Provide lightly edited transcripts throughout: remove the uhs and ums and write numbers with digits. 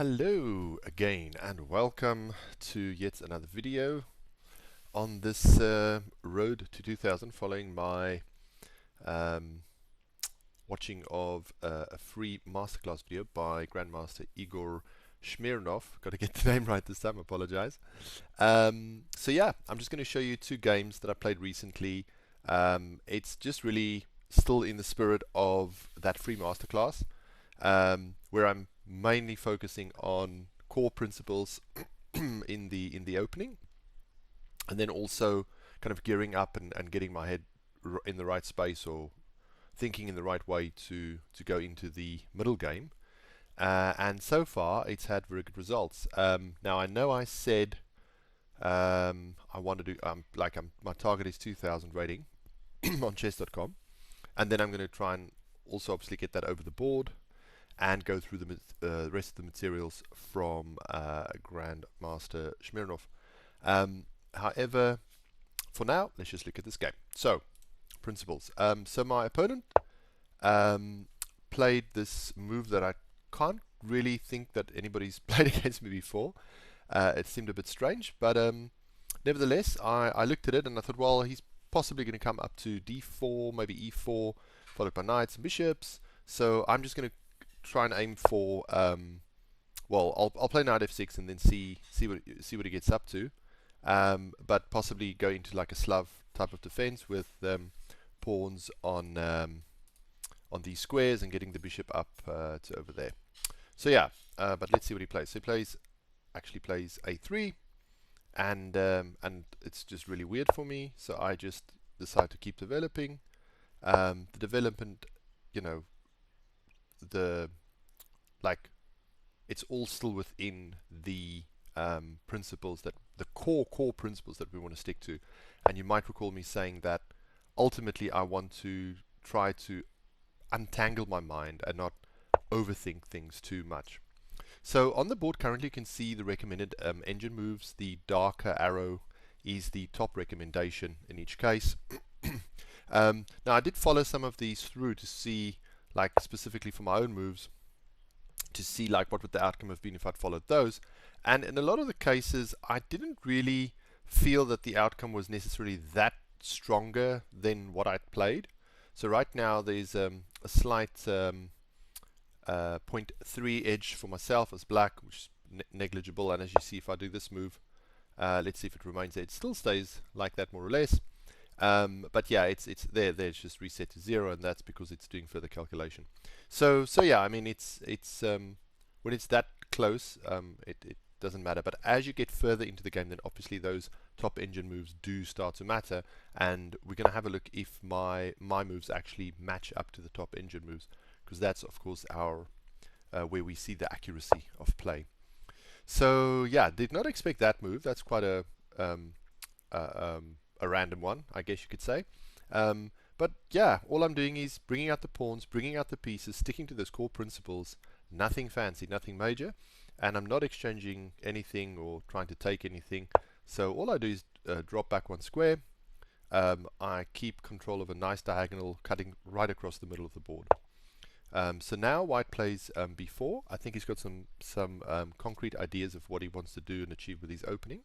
Hello again and welcome to yet another video on this road to 2000 following my um, watching of a free masterclass video by Grandmaster Igor Shmirnov. Got to get the name right this time, apologize. So yeah, I'm just going to show you two games that I played recently. It's just really still in the spirit of that free masterclass, where I'm mainly focusing on core principles in the opening, and then also kind of gearing up and getting my head in the right space or thinking in the right way to go into the middle game. And so far, it's had very good results. Now I know I said I want to do my target is 2000 rating on chess.com, and then I'm going to try and also obviously get that over the board and go through the rest of the materials from Grandmaster Shmirnov. However, for now, let's just look at this game. So, principles. So my opponent played this move that I can't really think that anybody's played against me before. It seemed a bit strange, but nevertheless, I looked at it and I thought, well, he's possibly going to come up to d4, maybe e4, followed by knights and bishops. So I'm just going to try and aim for well, I'll play knight f6 and then see what he gets up to, but possibly go into like a Slav type of defense with pawns on these squares and getting the bishop up to over there. So yeah, but let's see what he plays. So he actually plays a3, and it's just really weird for me. So I just decide to keep developing. The development, you know, it's all still within the principles, that the core principles that we want to stick to. And you might recall me saying that ultimately I want to try to untangle my mind and not overthink things too much. So on the board currently you can see the recommended engine moves. The darker arrow is the top recommendation in each case. Now I did follow some of these through to see, like specifically for my own moves, to see like what would the outcome have been if I'd followed those. And in a lot of the cases I didn't really feel that the outcome was necessarily that stronger than what I'd played. So right now there's a slight 0.3 edge for myself as black, which is negligible, and as you see, if I do this move, let's see if it remains there. It still stays like that more or less. But yeah, it's there. It's just reset to 0, and that's because it's doing further calculation. So yeah, I mean, it's when it's that close, it doesn't matter. But as you get further into the game, then obviously those top engine moves do start to matter, and we're going to have a look if my moves actually match up to the top engine moves, because that's of course our where we see the accuracy of play. So yeah, did not expect that move. That's quite a random one, I guess you could say. But yeah, all I'm doing is bringing out the pawns, bringing out the pieces, sticking to those core principles, nothing fancy, nothing major, and I'm not exchanging anything or trying to take anything. So all I do is drop back one square. I keep control of a nice diagonal cutting right across the middle of the board. So now white plays b4. I think he's got some concrete ideas of what he wants to do and achieve with his opening.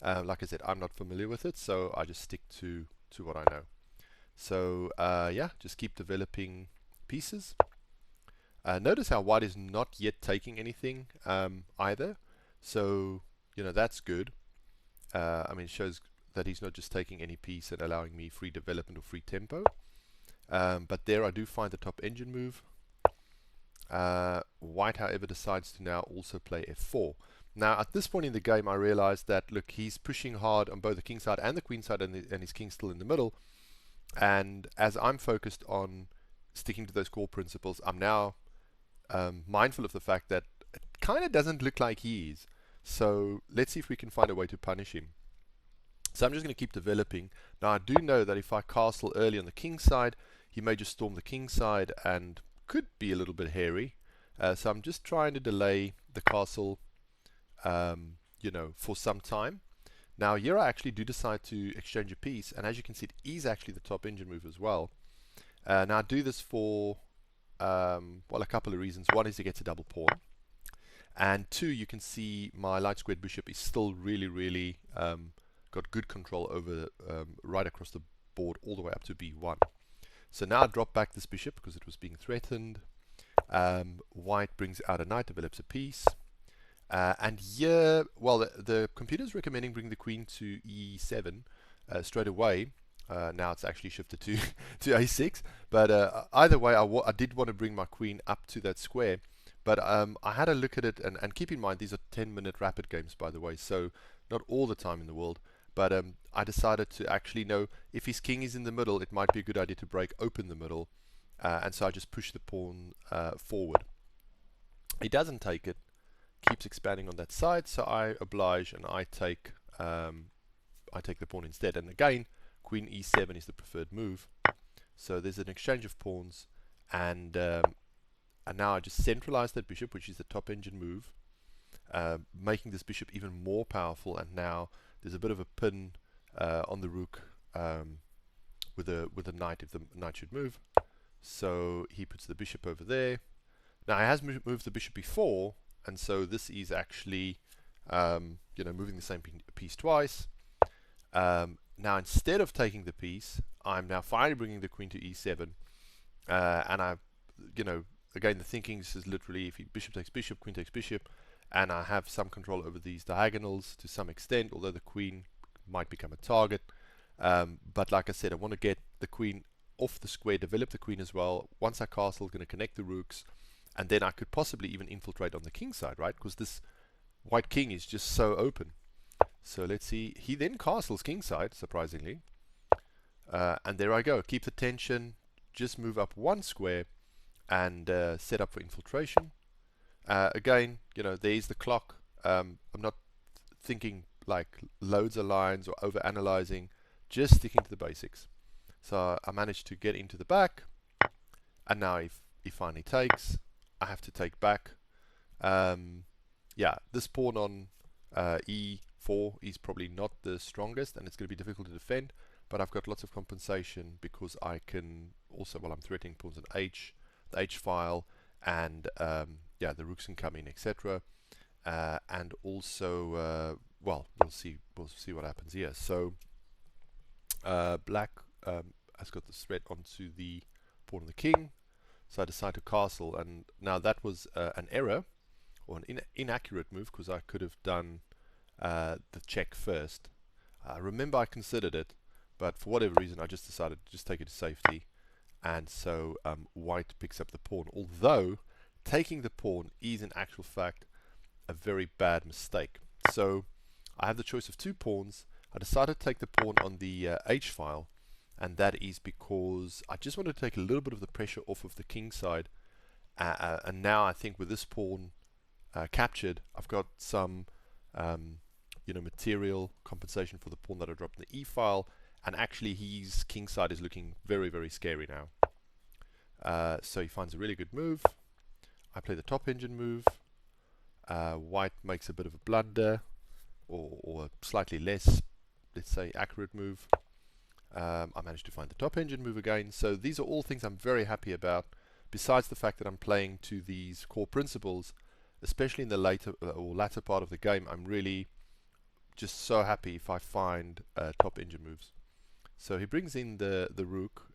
Like I said, I'm not familiar with it, so I just stick to what I know. So yeah, just keep developing pieces. Notice how white is not yet taking anything either. So, you know, that's good. I mean, it shows that he's not just taking any piece and allowing me free development or free tempo. But there I do find the top engine move. White, however, decides to now also play f4. Now, at this point in the game, I realized that, look, he's pushing hard on both the king side and the queen side, and his king's still in the middle. And as I'm focused on sticking to those core principles, I'm now mindful of the fact that it kind of doesn't look like he is. So let's see if we can find a way to punish him. So I'm just going to keep developing. Now, I do know that if I castle early on the king side, he may just storm the king side and could be a little bit hairy. So I'm just trying to delay the castle you know, for some time. Now here I actually do decide to exchange a piece, and as you can see, it is actually the top engine move as well. Now I do this for well, a couple of reasons. One is he gets a double pawn, And 2, you can see my light squared bishop is still really got good control over right across the board all the way up to b1. So now I drop back this bishop because it was being threatened. White brings out a knight, develops a piece. And here, well, the computer is recommending bringing the queen to e7 straight away. Now it's actually shifted to to a6. But either way, I did want to bring my queen up to that square. But I had a look at it, and keep in mind, these are 10-minute rapid games, by the way, so not all the time in the world. But I decided to actually know if his king is in the middle, it might be a good idea to break open the middle. And so I just push the pawn forward. He doesn't take it, keeps expanding on that side, so I oblige and I take the pawn instead. And again, queen e7 is the preferred move. So there's an exchange of pawns, and now I just centralize that bishop, which is the top engine move, making this bishop even more powerful. And now there's a bit of a pin on the rook with a knight if the knight should move. So he puts the bishop over there. Now he has moved the bishop before, and so this is actually moving the same piece twice. Now instead of taking the piece, I'm now finally bringing the queen to e7, and I, again, the thinking is literally if bishop takes bishop, queen takes bishop, and I have some control over these diagonals to some extent, although the queen might become a target. But like I said, I want to get the queen off the square, develop the queen as well. Once I castle, going to connect the rooks, and then I could possibly even infiltrate on the king side, right? Because this white king is just so open. So let's see. He then castles king side, surprisingly. And there I go. Keep the tension, just move up one square, and set up for infiltration. Again, there's the clock. I'm not thinking like loads of lines or over analyzing, just sticking to the basics. So I managed to get into the back, and now if he finally takes, I have to take back. Yeah, this pawn on e4 is probably not the strongest, and it's going to be difficult to defend, but I've got lots of compensation because I can also, well, I'm threatening pawns on the h file, and yeah, the rooks can come in, etc. And also, well, we'll see what happens here. So black has got the threat onto the pawn of the king, so I decide to castle, and now that was an error, or an inaccurate move, because I could have done the check first. Remember, I considered it, but for whatever reason I just decided to just take it to safety, and so white picks up the pawn, although taking the pawn is in actual fact a very bad mistake. So I have the choice of two pawns. I decided to take the pawn on the h file, and that is because I just wanted to take a little bit of the pressure off of the king side, and now I think with this pawn captured, I've got some material compensation for the pawn that I dropped in the e file, and actually his king side is looking very scary now. So he finds a really good move. I play the top engine move. White makes a bit of a blunder, or a slightly less, let's say, accurate move. I managed to find the top engine move again. So these are all things I'm very happy about, besides the fact that I'm playing to these core principles, especially in the latter part of the game. I'm really just so happy if I find top engine moves. So he brings in the rook.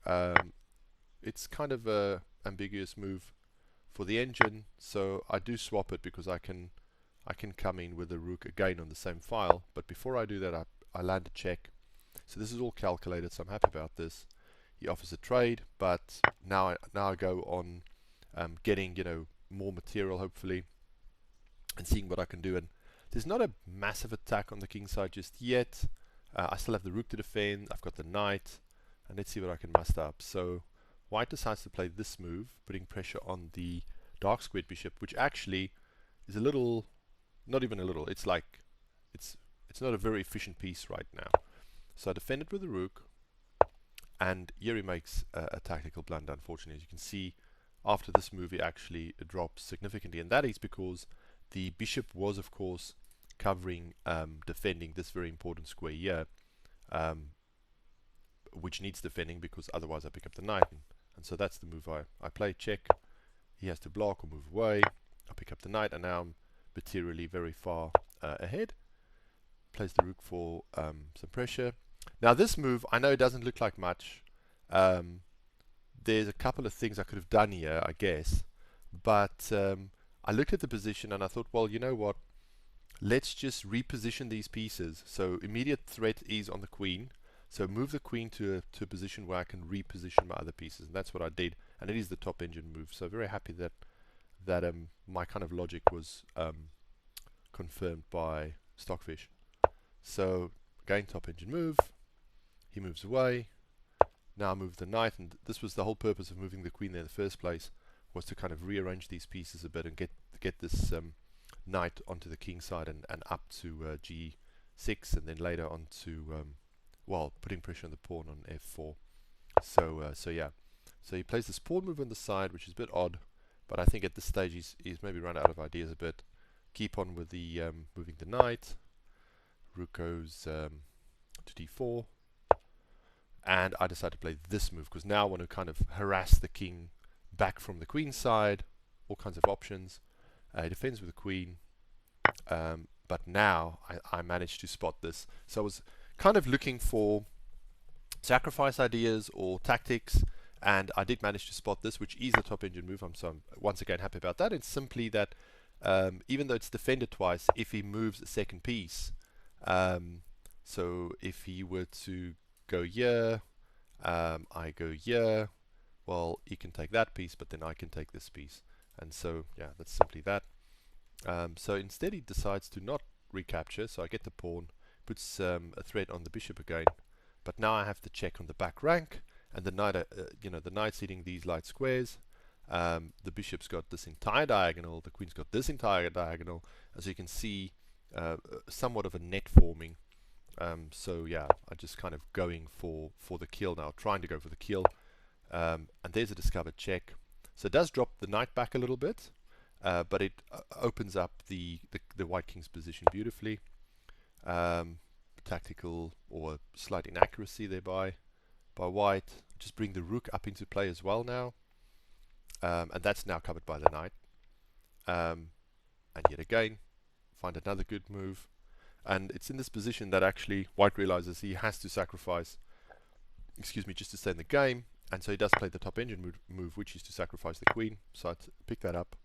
It's kind of a ambiguous move for the engine, so I do swap it because I can come in with the rook again on the same file. But before I do that, I land a check. So this is all calculated, so I'm happy about this. He offers a trade, but now I go on getting more material, hopefully, and seeing what I can do. And there's not a massive attack on the king side just yet. I still have the rook to defend. I've got the knight, and let's see what I can muster up. So white decides to play this move, putting pressure on the dark squared bishop, which actually is a little, not even a little. It's like it's not a very efficient piece right now. So I defend it with the rook, and here he makes a tactical blunder, unfortunately. As you can see, after this move he actually drops significantly, and that is because the bishop was, of course, covering, defending this very important square here, which needs defending because otherwise I pick up the knight, and so that's the move I play. Check. He has to block or move away. I pick up the knight, and now I'm materially very far ahead. Plays the rook for some pressure. Now this move, I know it doesn't look like much. There's a couple of things I could have done here, I guess, but I looked at the position and I thought, well, you know what? Let's just reposition these pieces. So immediate threat is on the queen. So move the queen to a position where I can reposition my other pieces, and that's what I did. And it is the top engine move. So very happy that my kind of logic was confirmed by Stockfish. So again, top engine move. He moves away. Now I move the knight, and this was the whole purpose of moving the queen there in the first place, was to kind of rearrange these pieces a bit and get this knight onto the king side and up to g6, and then later on to well, putting pressure on the pawn on f4. So yeah, so he plays this pawn move on the side, which is a bit odd, but I think at this stage he's maybe run out of ideas a bit. Keep on with the moving the knight. Rook goes to d4. And I decided to play this move because now I want to kind of harass the king back from the queen side. All kinds of options. He defends with the queen. But now I managed to spot this. So I was kind of looking for sacrifice ideas or tactics. And I did manage to spot this, which is the top engine move. So I'm once again happy about that. It's simply that even though it's defended twice, if he moves a second piece, so if he were to go here, I go here, well, he can take that piece, but then I can take this piece. And so, yeah, that's simply that. So instead he decides to not recapture, so I get the pawn, puts a threat on the bishop again, but now I have to check on the back rank, and the knight, the knight's hitting these light squares. The bishop's got this entire diagonal, the queen's got this entire diagonal, as you can see, somewhat of a net forming. So yeah, I'm just kind of going for the kill now, trying to go for the kill. And there's a discovered check. So it does drop the knight back a little bit, but it opens up the white king's position beautifully. Tactical or slight inaccuracy there by white. Just bring the rook up into play as well now. And that's now covered by the knight. And yet again, find another good move. And it's in this position that actually white realizes he has to sacrifice, just to stay in the game. And so he does play the top engine move, which is to sacrifice the queen. So I pick that up.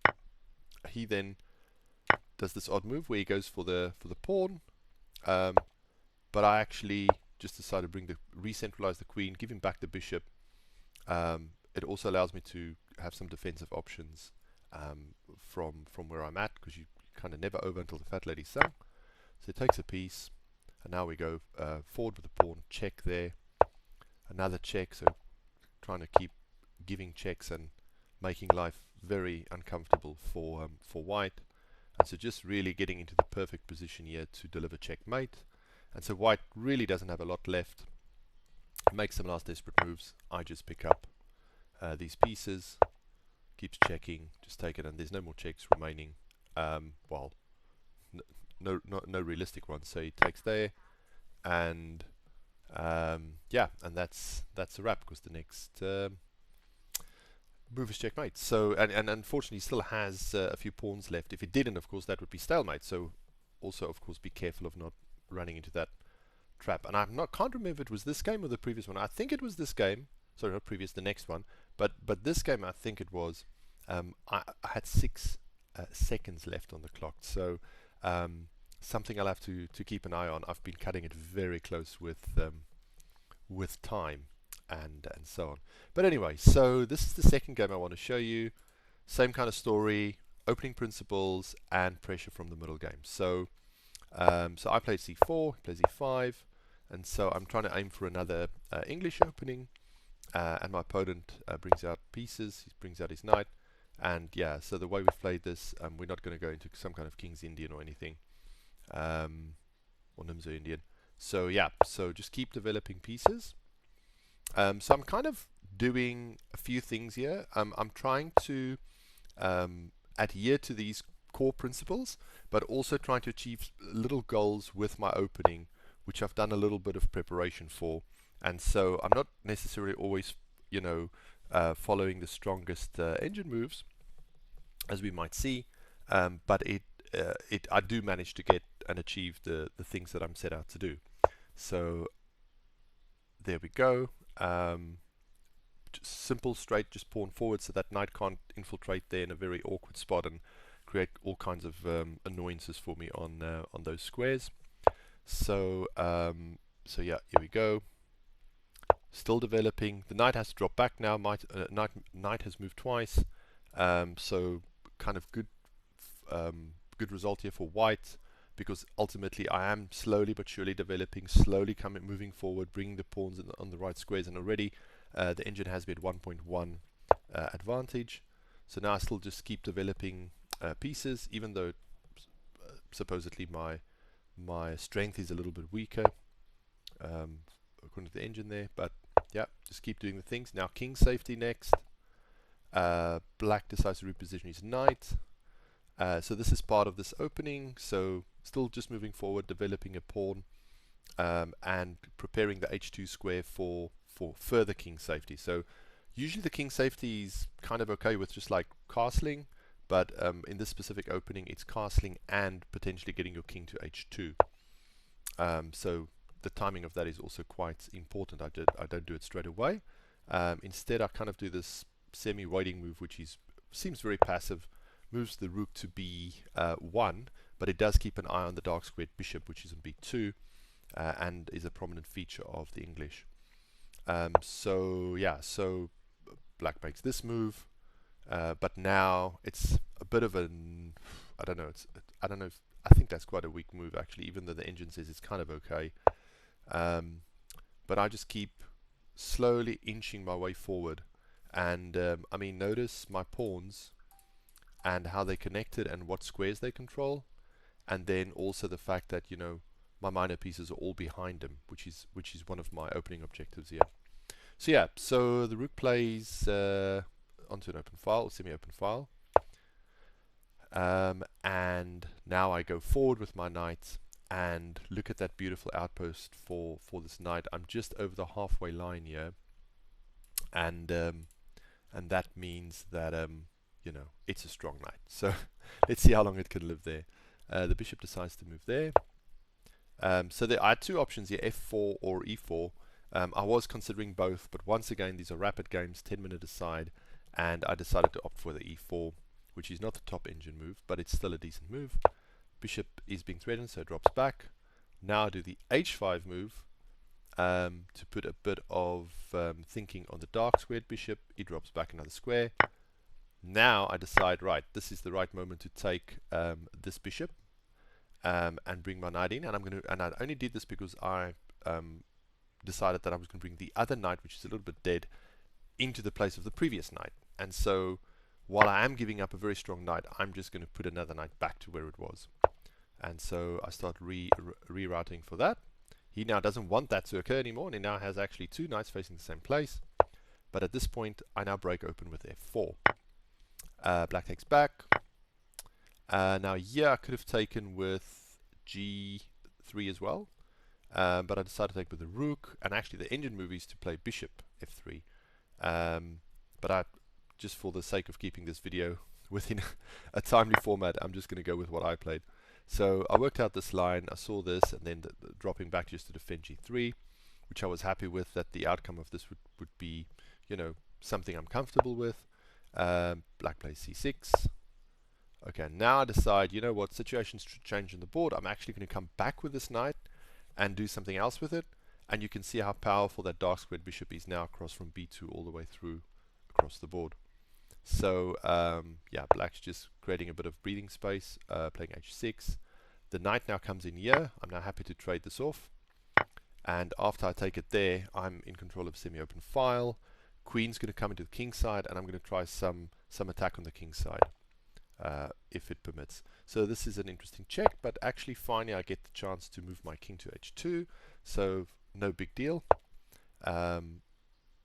He then does this odd move where he goes for the pawn. But I actually just decided to re-centralize the queen, give him back the bishop. It also allows me to have some defensive options from where I'm at, because you kind of never over until the fat lady's sung. So it takes a piece, and now we go forward with the pawn, check there, another check, so trying to keep giving checks and making life very uncomfortable for white. And so just really getting into the perfect position here to deliver checkmate. And so white really doesn't have a lot left. Makes some last desperate moves. I just pick up these pieces, keeps checking, just take it, and there's no more checks remaining. Well, no realistic ones. So he takes there, and yeah, and that's a wrap, because the next move is checkmate. So and unfortunately he still has a few pawns left. If he didn't, of course, that would be stalemate. So also, of course, be careful of not running into that trap. And can't remember if it was this game or the previous one. I think it was this game. Sorry, not previous, the next one. But this game, I think it was. I had 6 seconds left on the clock. So something I'll have to keep an eye on. I've been cutting it very close with time and so on. But anyway, so this is the second game I want to show you. Same kind of story, opening principles and pressure from the middle game. So so I played c4, he plays e5, and so I'm trying to aim for another English opening, and my opponent brings out pieces, he brings out his knight, and yeah, so the way we've played this, we're not going to go into some kind of King's Indian or anything, or Nimzo Indian. So yeah, so just keep developing pieces. So I'm kind of doing a few things here. I'm trying to adhere to these core principles, but also trying to achieve little goals with my opening, which I've done a little bit of preparation for. And so I'm not necessarily always, following the strongest engine moves, as we might see, but I do manage to get and achieve the things that I'm set out to do. So there we go. Just simple, straight, just pawn forward so that knight can't infiltrate there in a very awkward spot and create all kinds of annoyances for me on those squares. So so yeah, here we go. Still developing. The knight has to drop back now. Knight has moved twice. So kind of good good result here for white, because ultimately I am slowly but surely developing, slowly moving forward, bringing the pawns on the right squares, and already the engine has me at 1.1 advantage. So now I still just keep developing pieces, even though supposedly my strength is a little bit weaker according to the engine there, but yeah, just keep doing the things. Now king safety next. Black decides to reposition his knight. So this is part of this opening, so still just moving forward, developing a pawn, and preparing the h2 square for further king safety. So usually the king safety is kind of okay with just like castling, but in this specific opening it's castling and potentially getting your king to h2. So the timing of that is also quite important. I don't do it straight away. Instead I kind of do this semi-waiting move, which seems very passive. Moves the rook to b1, but it does keep an eye on the dark squared bishop, which is on b2, and is a prominent feature of the English. So yeah, so black makes this move, but now it's a bit of an, I don't know, I think that's quite a weak move actually, even though the engine says it's kind of okay. But I just keep slowly inching my way forward, and I mean, notice my pawns and how they connected and what squares they control, and then also the fact that, you know, my minor pieces are all behind them, which is one of my opening objectives here. So yeah, so the rook plays onto an open file, semi-open file, and now I go forward with my knight, and look at that beautiful outpost for this knight. I'm just over the halfway line here, and that means that you know, it's a strong knight. So let's see how long it can live there. The bishop decides to move there. So there are two options here, f4 or e4. I was considering both, but once again, these are rapid games, 10-minute aside, and I decided to opt for the e4, which is not the top engine move, but it's still a decent move. Bishop is being threatened, so it drops back. Now I do the h5 move to put a bit of thinking on the dark squared bishop. He drops back another square. Now I decide, right, this is the right moment to take this bishop and bring my knight in, and I only did this because I decided that I was going to bring the other knight, which is a little bit dead, into the place of the previous knight. And so while I am giving up a very strong knight, I'm just going to put another knight back to where it was. And so I start rerouting for that. He now doesn't want that to occur anymore, and he now has actually two knights facing the same place. But at this point I now break open with f4. Black takes back. Now yeah, I could have taken with g3 as well, but I decided to take with the rook, and actually the engine move is to play bishop f3. But I, just for the sake of keeping this video within a timely format, I'm just going to go with what I played. So I worked out this line, I saw this, and then dropping back just to defend g3, which I was happy with, that the outcome of this would be, you know, something I'm comfortable with. Black plays c6. Okay, now I decide, you know what, situations change on the board. I'm actually going to come back with this knight and do something else with it. And you can see how powerful that dark squared bishop is now across from b2 all the way through across the board. So yeah, black's just creating a bit of breathing space, playing h6. The knight now comes in here. I'm now happy to trade this off. And after I take it there, I'm in control of semi-open file. Queen's going to come into the king side, and I'm going to try some attack on the king side, if it permits. So this is an interesting check, but actually finally I get the chance to move my king to h2, so no big deal.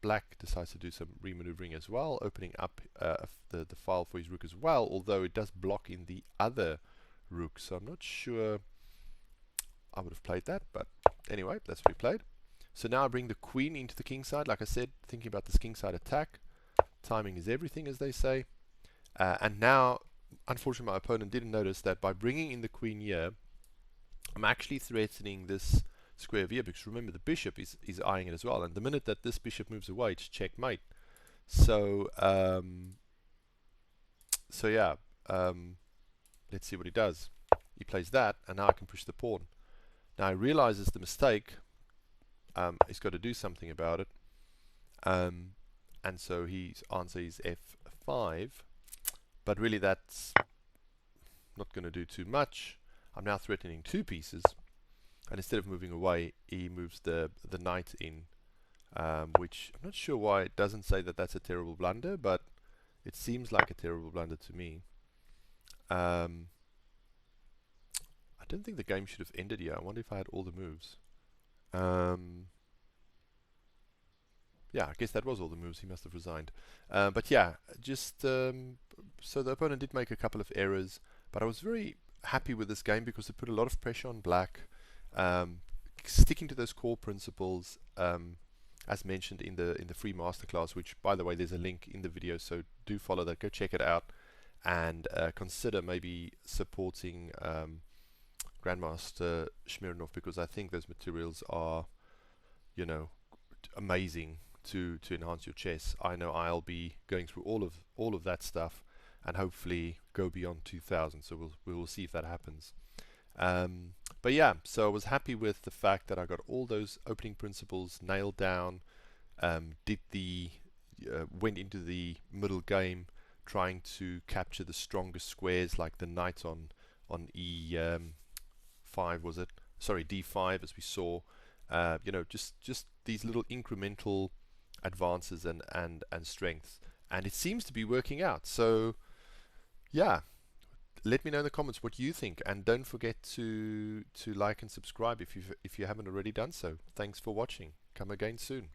Black decides to do some remaneuvering as well, opening up the file for his rook as well, although it does block in the other rook, so I'm not sure I would have played that, but anyway, that's what we played. So now I bring the queen into the king side, like I said, thinking about this king side attack. Timing is everything, as they say. And now unfortunately my opponent didn't notice that by bringing in the queen here, I'm actually threatening this square over here, because remember the bishop is eyeing it as well, and the minute that this bishop moves away, it's checkmate. So yeah, let's see what he does. He plays that, and now I can push the pawn. Now he realizes the mistake. He's got to do something about it, and so his answer is f5, but really that's not going to do too much. I'm now threatening two pieces, and instead of moving away, he moves the knight in, which I'm not sure why it doesn't say that that's a terrible blunder, but it seems like a terrible blunder to me. I don't think the game should have ended here. I wonder if I had all the moves. Yeah, I guess that was all the moves. He must have resigned. But yeah, just so the opponent did make a couple of errors, but I was very happy with this game because it put a lot of pressure on black, sticking to those core principles, as mentioned in the free masterclass, which by the way there's a link in the video, so do follow that, go check it out, and consider maybe supporting Grandmaster Smirnov, because I think those materials are, you know, amazing to enhance your chess. I know I'll be going through all of that stuff and hopefully go beyond 2000, so we will see if that happens. But yeah, so I was happy with the fact that I got all those opening principles nailed down, went into the middle game trying to capture the strongest squares, like the knight on E5, was it? Sorry, D5, as we saw. You know, just these little incremental advances and strengths, and it seems to be working out. So yeah, let me know in the comments what you think, and don't forget to like and subscribe if you haven't already done so. Thanks for watching. Come again soon.